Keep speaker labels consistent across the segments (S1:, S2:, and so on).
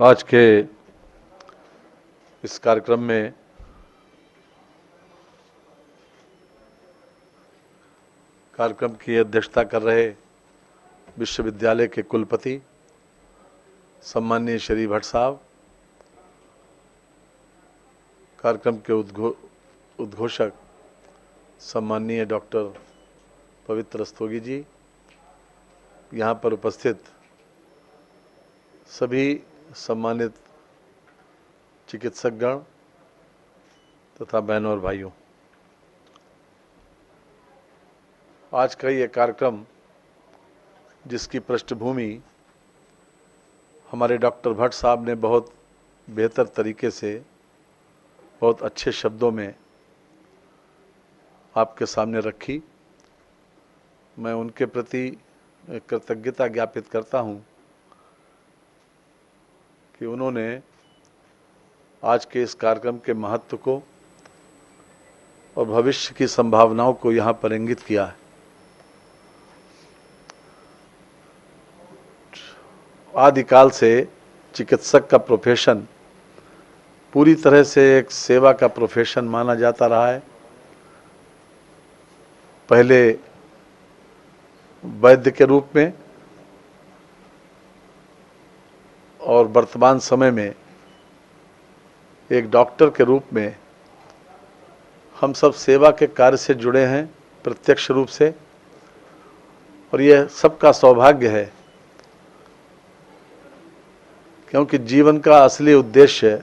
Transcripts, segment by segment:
S1: आज के इस कार्यक्रम में कार्यक्रम की अध्यक्षता कर रहे विश्वविद्यालय के कुलपति सम्माननीय श्री भट्ट साहब, कार्यक्रम के उद्घोषक सम्माननीय डॉक्टर पवित्र रस्तोगी जी, यहाँ पर उपस्थित सभी सम्मानित चिकित्सकगण तथा बहनों और भाइयों, आज का ये कार्यक्रम जिसकी पृष्ठभूमि हमारे डॉक्टर भट्ट साहब ने बहुत बेहतर तरीके से, बहुत अच्छे शब्दों में आपके सामने रखी, मैं उनके प्रति कृतज्ञता ज्ञापित करता हूं कि उन्होंने आज के इस कार्यक्रम के महत्व को और भविष्य की संभावनाओं को यहाँ पर इंगित किया है। आदिकाल से चिकित्सक का प्रोफेशन पूरी तरह से एक सेवा का प्रोफेशन माना जाता रहा है। पहले वैद्य के रूप में और वर्तमान समय में एक डॉक्टर के रूप में हम सब सेवा के कार्य से जुड़े हैं प्रत्यक्ष रूप से, और यह सबका सौभाग्य है क्योंकि जीवन का असली उद्देश्य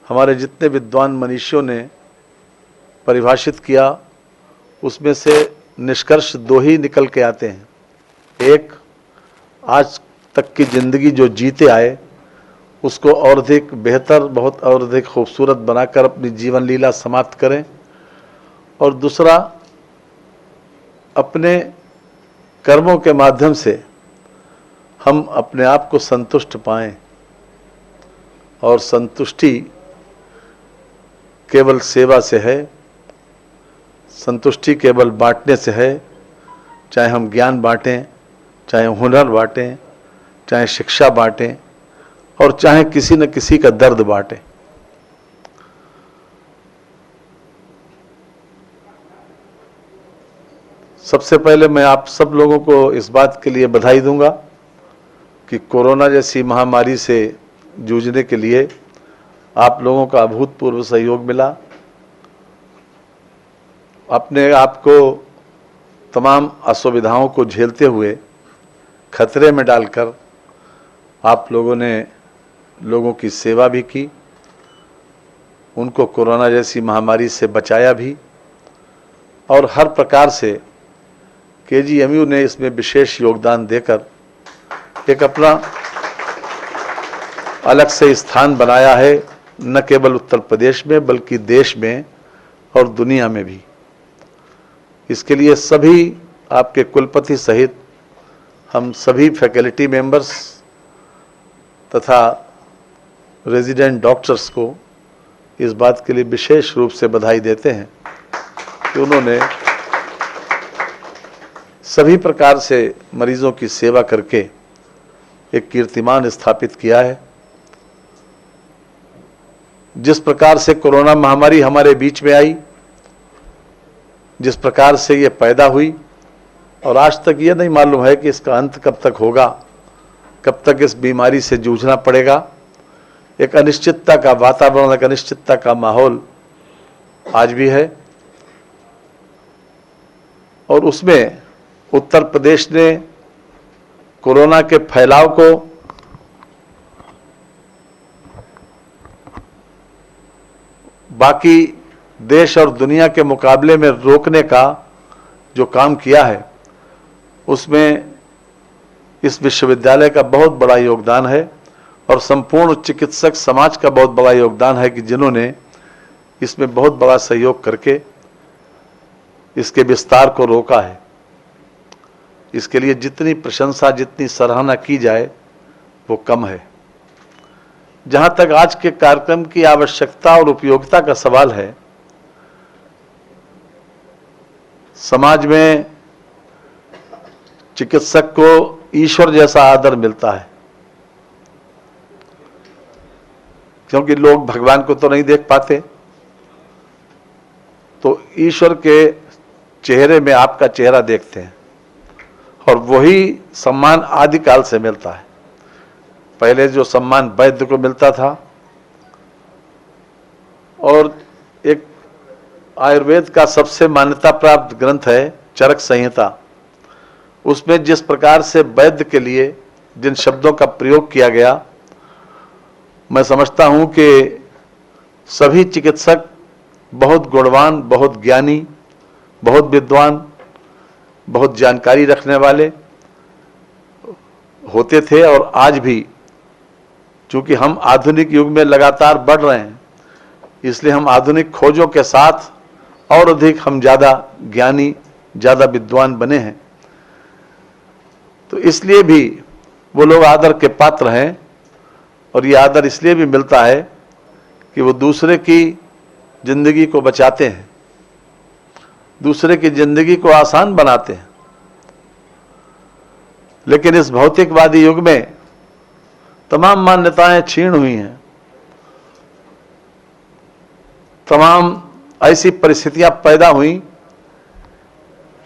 S1: हमारे जितने विद्वान मनीषियों ने परिभाषित किया, उसमें से निष्कर्ष दो ही निकल के आते हैं। एक, आज तक की जिंदगी जो जीते आए उसको और अधिक बेहतर, बहुत और अधिक खूबसूरत बनाकर अपनी जीवन लीला समाप्त करें, और दूसरा, अपने कर्मों के माध्यम से हम अपने आप को संतुष्ट पाएं, और संतुष्टि केवल सेवा से है, संतुष्टि केवल बांटने से है। चाहे हम ज्ञान बांटें, चाहे हुनर बांटें, चाहे शिक्षा बांटें, और चाहे किसी न किसी का दर्द बांटें। सबसे पहले मैं आप सब लोगों को इस बात के लिए बधाई दूंगा कि कोरोना जैसी महामारी से जूझने के लिए आप लोगों का अभूतपूर्व सहयोग मिला। अपने आप को तमाम असुविधाओं को झेलते हुए खतरे में डालकर आप लोगों ने लोगों की सेवा भी की, उनको कोरोना जैसी महामारी से बचाया भी, और हर प्रकार से केजीएमयू ने इसमें विशेष योगदान देकर एक अपना अलग से स्थान बनाया है, न केवल उत्तर प्रदेश में बल्कि देश में और दुनिया में भी। इसके लिए सभी आपके कुलपति सहित हम सभी फैकल्टी मेंबर्स तथा रेजिडेंट डॉक्टर्स को इस बात के लिए विशेष रूप से बधाई देते हैं कि उन्होंने सभी प्रकार से मरीजों की सेवा करके एक कीर्तिमान स्थापित किया है। जिस प्रकार से कोरोना महामारी हमारे बीच में आई, जिस प्रकार से ये पैदा हुई, और आज तक ये नहीं मालूम है कि इसका अंत कब तक होगा, कब तक इस बीमारी से जूझना पड़ेगा। एक अनिश्चितता का वातावरण, एक अनिश्चितता का माहौल आज भी है, और उसमें उत्तर प्रदेश ने कोरोना के फैलाव को बाकी देश और दुनिया के मुकाबले में रोकने का जो काम किया है, उसमें इस विश्वविद्यालय का बहुत बड़ा योगदान है, और संपूर्ण चिकित्सक समाज का बहुत बड़ा योगदान है कि जिन्होंने इसमें बहुत बड़ा सहयोग करके इसके विस्तार को रोका है। इसके लिए जितनी प्रशंसा, जितनी सराहना की जाए वो कम है। जहां तक आज के कार्यक्रम की आवश्यकता और उपयोगिता का सवाल है, समाज में चिकित्सक को ईश्वर जैसा आदर मिलता है। क्योंकि लोग भगवान को तो नहीं देख पाते, तो ईश्वर के चेहरे में आपका चेहरा देखते हैं, और वही सम्मान आदिकाल से मिलता है। पहले जो सम्मान वैद्य को मिलता था, और एक आयुर्वेद का सबसे मान्यता प्राप्त ग्रंथ है चरक संहिता, उसमें जिस प्रकार से वैद्य के लिए जिन शब्दों का प्रयोग किया गया, मैं समझता हूं कि सभी चिकित्सक बहुत गुणवान, बहुत ज्ञानी, बहुत विद्वान, बहुत जानकारी रखने वाले होते थे, और आज भी चूंकि हम आधुनिक युग में लगातार बढ़ रहे हैं, इसलिए हम आधुनिक खोजों के साथ और अधिक हम ज़्यादा ज्ञानी, ज़्यादा विद्वान बने हैं। तो इसलिए भी वो लोग आदर के पात्र हैं, और ये आदर इसलिए भी मिलता है कि वो दूसरे की जिंदगी को बचाते हैं, दूसरे की जिंदगी को आसान बनाते हैं। लेकिन इस भौतिकवादी युग में तमाम मान्यताएं क्षीण हुई हैं, तमाम ऐसी परिस्थितियां पैदा हुई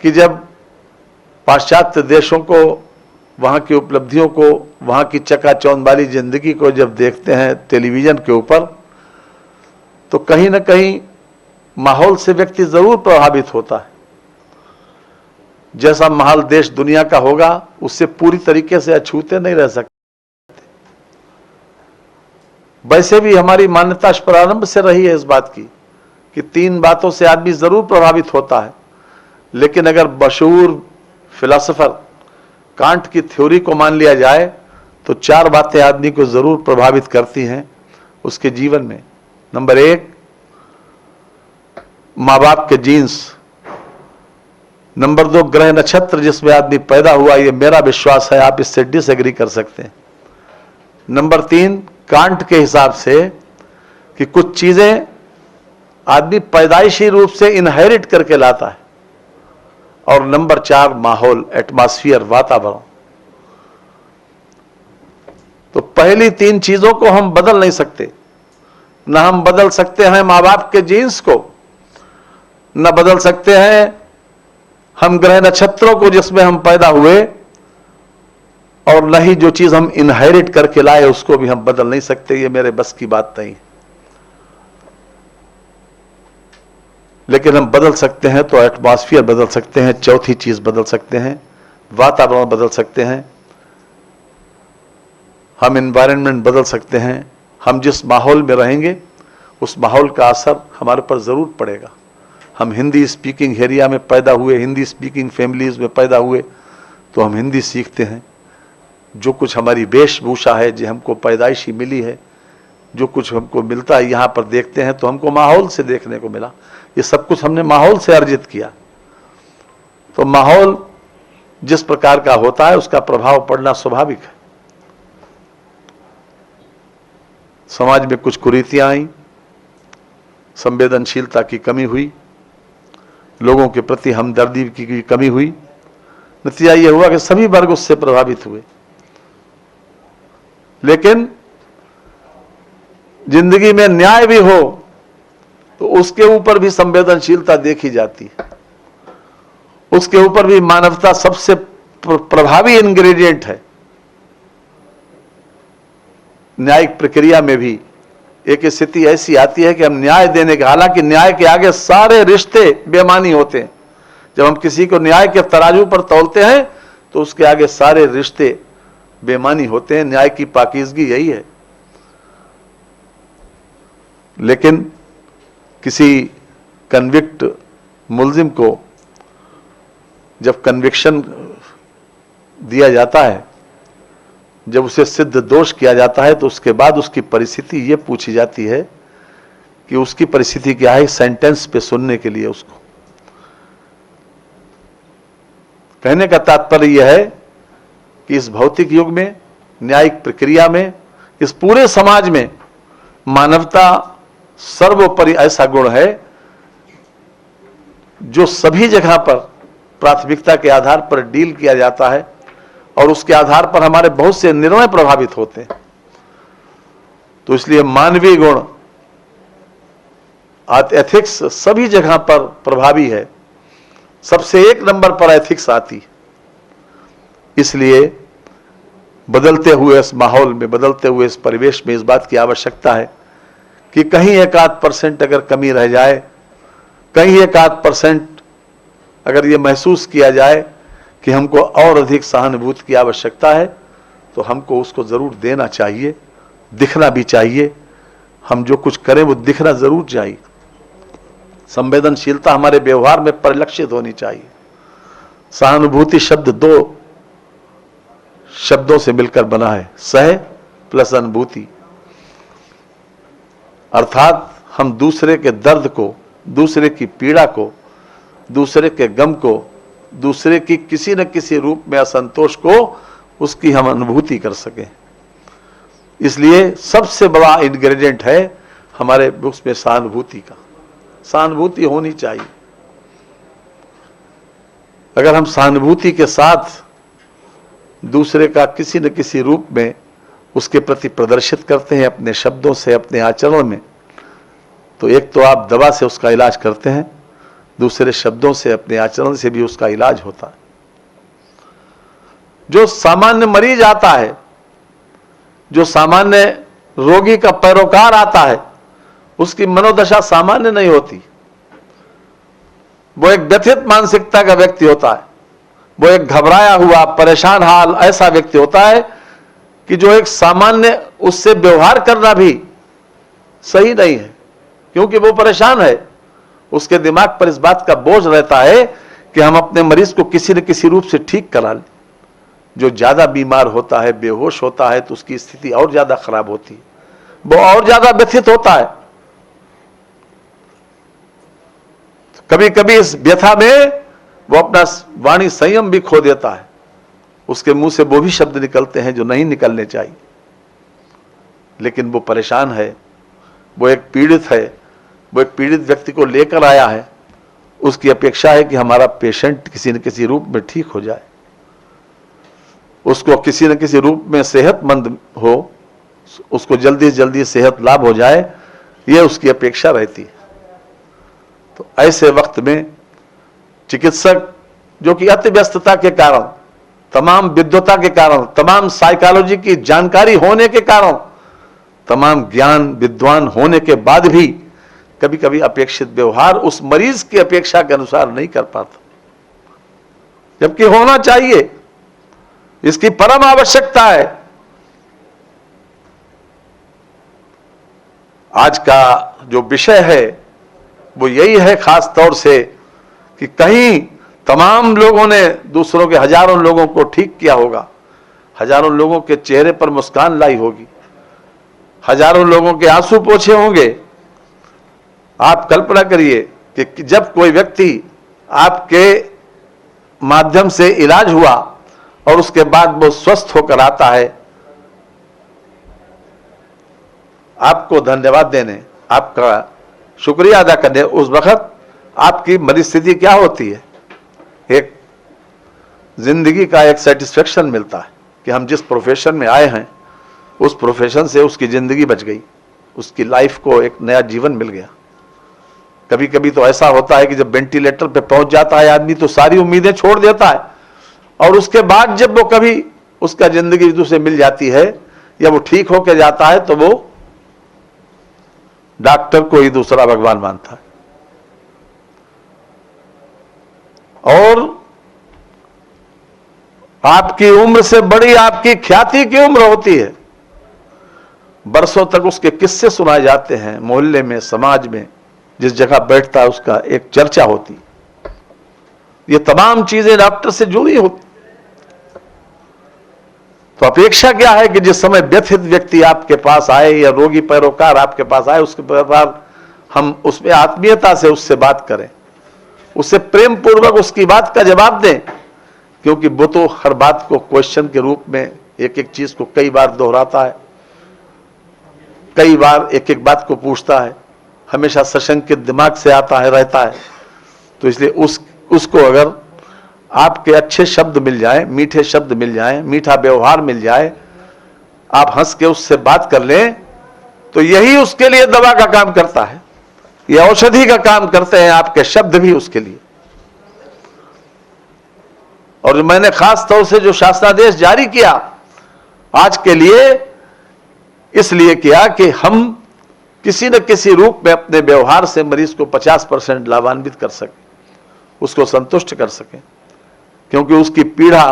S1: कि जब पाश्चात्य देशों को, वहां की उपलब्धियों को, वहां की चकाचौंध वाली जिंदगी को जब देखते हैं टेलीविजन के ऊपर, तो कहीं ना कहीं माहौल से व्यक्ति जरूर प्रभावित होता है। जैसा माहौल देश दुनिया का होगा, उससे पूरी तरीके से अछूते नहीं रह सकते। वैसे भी हमारी मान्यता प्रारंभ से रही है इस बात की कि 3 बातों से आदमी जरूर प्रभावित होता है। लेकिन अगर मशहूर फिलोसोफर कांट की थ्योरी को मान लिया जाए, तो 4 बातें आदमी को जरूर प्रभावित करती हैं उसके जीवन में। नंबर 1, माँ बाप के जीन्स। नंबर 2, ग्रह नक्षत्र जिसमें आदमी पैदा हुआ, ये मेरा विश्वास है, आप इससे डिसएग्री कर सकते हैं। नंबर 3, कांट के हिसाब से कि कुछ चीजें आदमी पैदाइशी रूप से इनहेरिट करके लाता है। और नंबर 4, माहौल, एटमॉस्फेयर, वातावरण। तो पहली 3 चीजों को हम बदल नहीं सकते। न हम बदल सकते हैं माँ बाप के जीन्स को, न बदल सकते हैं हम ग्रह नक्षत्रों को जिसमें हम पैदा हुए, और न ही जो चीज हम इनहेरिट करके लाए उसको भी हम बदल नहीं सकते। ये मेरे बस की बात नहीं। लेकिन हम बदल सकते हैं तो एटमॉस्फेयर बदल सकते हैं, चौथी चीज बदल सकते हैं, वातावरण बदल सकते हैं, हम एनवायरनमेंट बदल सकते हैं। हम जिस माहौल में रहेंगे उस माहौल का असर हमारे पर जरूर पड़ेगा। हम हिंदी स्पीकिंग एरिया में पैदा हुए, हिंदी स्पीकिंग फैमिलीज में पैदा हुए, तो हम हिंदी सीखते हैं। जो कुछ हमारी वेशभूषा है, जो हमको पैदाइशी मिली है, जो कुछ हमको मिलता है यहाँ पर देखते हैं, तो हमको माहौल से देखने को मिला। ये सब कुछ हमने माहौल से अर्जित किया। तो माहौल जिस प्रकार का होता है उसका प्रभाव पड़ना स्वाभाविक है। समाज में कुछ कुरीतियां आई, संवेदनशीलता की कमी हुई, लोगों के प्रति हमदर्दी की कमी हुई। नतीजा यह हुआ कि सभी वर्ग उससे प्रभावित हुए। लेकिन जिंदगी में न्याय भी हो तो उसके ऊपर भी संवेदनशीलता देखी जाती है, उसके ऊपर भी मानवता सबसे प्रभावी इंग्रेडिएंट है। न्यायिक प्रक्रिया में भी एक स्थिति ऐसी आती है कि हम न्याय देने के, हालांकि न्याय के आगे सारे रिश्ते बेमानी होते हैं। जब हम किसी को न्याय के तराजू पर तौलते हैं तो उसके आगे सारे रिश्ते बेमानी होते हैं। न्याय की पाकीज़गी यही है। लेकिन किसी कन्विक्ट मुल्जिम को जब कन्विक्शन दिया जाता है, जब उसे सिद्ध दोष किया जाता है, तो उसके बाद उसकी परिस्थिति ये पूछी जाती है कि उसकी परिस्थिति क्या है सेंटेंस पे सुनने के लिए। उसको कहने का तात्पर्य यह है कि इस भौतिक युग में, न्यायिक प्रक्रिया में, इस पूरे समाज में मानवता सर्वोपरि ऐसा गुण है जो सभी जगह पर प्राथमिकता के आधार पर डील किया जाता है, और उसके आधार पर हमारे बहुत से निर्णय प्रभावित होते हैं। तो इसलिए मानवीय गुण, एथिक्स सभी जगह पर प्रभावी है, सबसे एक नंबर पर एथिक्स आती। इसलिए बदलते हुए इस माहौल में, बदलते हुए इस परिवेश में इस बात की आवश्यकता है कि कहीं 1-8% अगर कमी रह जाए, कहीं 1-8% अगर ये महसूस किया जाए कि हमको और अधिक सहानुभूति की आवश्यकता है, तो हमको उसको जरूर देना चाहिए, दिखना भी चाहिए। हम जो कुछ करें वो दिखना जरूर चाहिए। संवेदनशीलता हमारे व्यवहार में परिलक्षित होनी चाहिए। सहानुभूति शब्द 2 शब्दों से मिलकर बना है, सह प्लस अनुभूति। अर्थात हम दूसरे के दर्द को, दूसरे की पीड़ा को, दूसरे के गम को, दूसरे की किसी न किसी रूप में असंतोष को, उसकी हम अनुभूति कर सकें। इसलिए सबसे बड़ा इंग्रेडिएंट है हमारे उसमें सहानुभूति का। सहानुभूति होनी चाहिए। अगर हम सहानुभूति के साथ दूसरे का किसी न किसी रूप में उसके प्रति प्रदर्शित करते हैं अपने शब्दों से, अपने आचरण में, तो एक तो आप दवा से उसका इलाज करते हैं, दूसरे शब्दों से, अपने आचरण से भी उसका इलाज होता है। जो सामान्य मरीज आता है, जो सामान्य रोगी का पैरोकार आता है, उसकी मनोदशा सामान्य नहीं होती। वो एक व्यथित मानसिकता का व्यक्ति होता है, वो एक घबराया हुआ, परेशान हाल ऐसा व्यक्ति होता है कि जो एक सामान्य उससे व्यवहार करना भी सही नहीं है, क्योंकि वो परेशान है। उसके दिमाग पर इस बात का बोझ रहता है कि हम अपने मरीज को किसी न किसी रूप से ठीक करा लें। जो ज्यादा बीमार होता है, बेहोश होता है, तो उसकी स्थिति और ज्यादा खराब होती है, वो और ज्यादा व्यथित होता है। कभी कभी इस व्यथा में वो अपना वाणी संयम भी खो देता है। उसके मुंह से वो भी शब्द निकलते हैं जो नहीं निकलने चाहिए, लेकिन वो परेशान है, वो एक पीड़ित है, वो एक पीड़ित व्यक्ति को लेकर आया है। उसकी अपेक्षा है कि हमारा पेशेंट किसी न किसी रूप में ठीक हो जाए, उसको किसी न किसी रूप में सेहतमंद हो, उसको जल्दी से जल्दी सेहत लाभ हो जाए, ये उसकी अपेक्षा रहती है। तो ऐसे वक्त में चिकित्सक, जो कि अति व्यस्तता के कारण, तमाम विद्वता के कारण, तमाम साइकोलॉजी की जानकारी होने के कारण, तमाम ज्ञान विद्वान होने के बाद भी कभी कभी अपेक्षित व्यवहार उस मरीज की अपेक्षा के अनुसार नहीं कर पाता, जबकि होना चाहिए। इसकी परम आवश्यकता है। आज का जो विषय है वो यही है खास तौर से कि कहीं तमाम लोगों ने दूसरों के, हजारों लोगों को ठीक किया होगा, हजारों लोगों के चेहरे पर मुस्कान लाई होगी, हजारों लोगों के आंसू पोंछे होंगे। आप कल्पना करिए कि जब कोई व्यक्ति आपके माध्यम से इलाज हुआ और उसके बाद वो स्वस्थ होकर आता है आपको धन्यवाद देने, आपका शुक्रिया अदा करने, उस वक्त आपकी परिस्थिति क्या होती है? एक जिंदगी का एक सेटिस्फेक्शन मिलता है कि हम जिस प्रोफेशन में आए हैं उस प्रोफेशन से उसकी जिंदगी बच गई, उसकी लाइफ को एक नया जीवन मिल गया। कभी कभी तो ऐसा होता है कि जब वेंटिलेटर पे पहुंच जाता है आदमी तो सारी उम्मीदें छोड़ देता है, और उसके बाद जब वो कभी उसका जिंदगी दूसरे मिल जाती है या वो ठीक होकर जाता है तो वो डॉक्टर को ही दूसरा भगवान मानता है। और आपकी उम्र से बड़ी आपकी ख्याति की उम्र होती है। बरसों तक उसके किस्से सुनाए जाते हैं, मोहल्ले में, समाज में, जिस जगह बैठता है उसका एक चर्चा होती। ये तमाम चीजें डॉक्टर से जुड़ी होती। तो अपेक्षा क्या है कि जिस समय व्यथित व्यक्ति आपके पास आए या रोगी पैरोकार आपके पास आए, उसके बाद हम उसमें आत्मीयता से उससे बात करें, उससे प्रेम पूर्वक उसकी बात का जवाब दें, क्योंकि वो तो हर बात को क्वेश्चन के रूप में एक एक चीज को कई बार दोहराता है, कई बार एक एक बात को पूछता है, हमेशा सशंकित दिमाग से आता है, रहता है। तो इसलिए उसको अगर आपके अच्छे शब्द मिल जाए, मीठे शब्द मिल जाए, मीठा व्यवहार मिल जाए, आप हंस के उससे बात कर लें, तो यही उसके लिए दवा का काम करता है, ये औषधि का काम करते हैं आपके शब्द भी उसके लिए। और मैंने खास तौर से जो शासनादेश जारी किया आज के लिए, इसलिए किया कि हम किसी न किसी रूप में अपने व्यवहार से मरीज को 50% लाभान्वित कर सकें, उसको संतुष्ट कर सकें, क्योंकि उसकी पीड़ा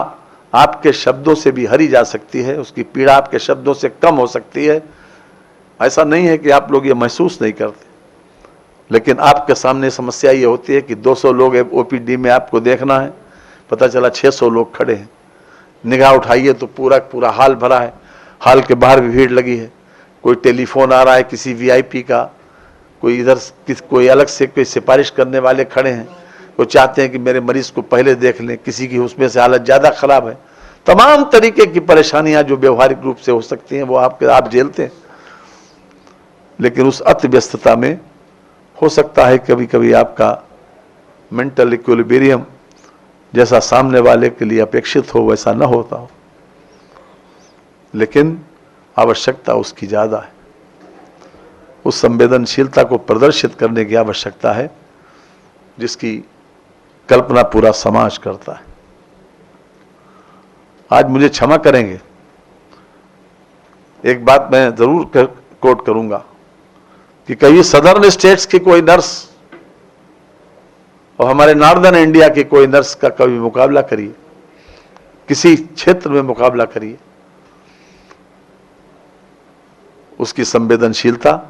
S1: आपके शब्दों से भी हरी जा सकती है, उसकी पीड़ा आपके शब्दों से कम हो सकती है। ऐसा नहीं है कि आप लोग ये महसूस नहीं करते, लेकिन आपके सामने समस्या ये होती है कि 200 लोग ओपीडी में आपको देखना है, पता चला 600 लोग खड़े हैं, निगाह उठाइए तो पूरा हाल भरा है, हाल के बाहर भी भीड़ लगी है, कोई टेलीफोन आ रहा है किसी वीआईपी का, कोई इधर कोई अलग से कोई सिफारिश करने वाले खड़े हैं, वो चाहते हैं कि मेरे मरीज को पहले देख लें, किसी की उसमें से हालत ज़्यादा खराब है। तमाम तरीके की परेशानियां जो व्यवहारिक रूप से हो सकती हैं वो आप झेलते हैं, लेकिन उस अति व्यस्तता में हो सकता है कभी कभी आपका मेंटल इक्विलिब्रियम जैसा सामने वाले के लिए अपेक्षित हो वैसा न होता हो, लेकिन आवश्यकता उसकी ज़्यादा है। उस संवेदनशीलता को प्रदर्शित करने की आवश्यकता है जिसकी कल्पना पूरा समाज करता है। आज मुझे क्षमा करेंगे, एक बात मैं जरूर कोट करूंगा कि कभी सदर्न स्टेट्स की कोई नर्स और हमारे नॉर्दर्न इंडिया की कोई नर्स का कभी मुकाबला करिए, किसी क्षेत्र में मुकाबला करिए, उसकी संवेदनशीलता,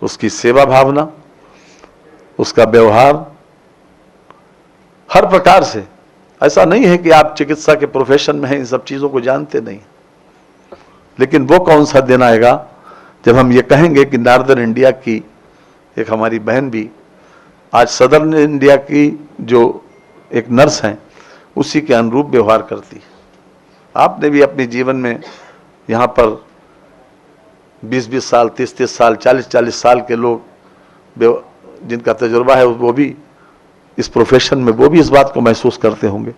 S1: उसकी सेवा भावना, उसका व्यवहार हर प्रकार से। ऐसा नहीं है कि आप चिकित्सा के प्रोफेशन में हैं, इन सब चीजों को जानते नहीं, लेकिन वो कौन सा दिन आएगा जब हम ये कहेंगे कि नॉर्दर्न इंडिया की एक हमारी बहन भी आज सदर्न इंडिया की जो एक नर्स हैं उसी के अनुरूप व्यवहार करती है। आपने भी अपने जीवन में यहाँ पर 20-20 साल, 30-30 साल, 40-40 साल के लोग जिनका तजुर्बा है वो भी इस प्रोफेशन में वो भी इस बात को महसूस करते होंगे।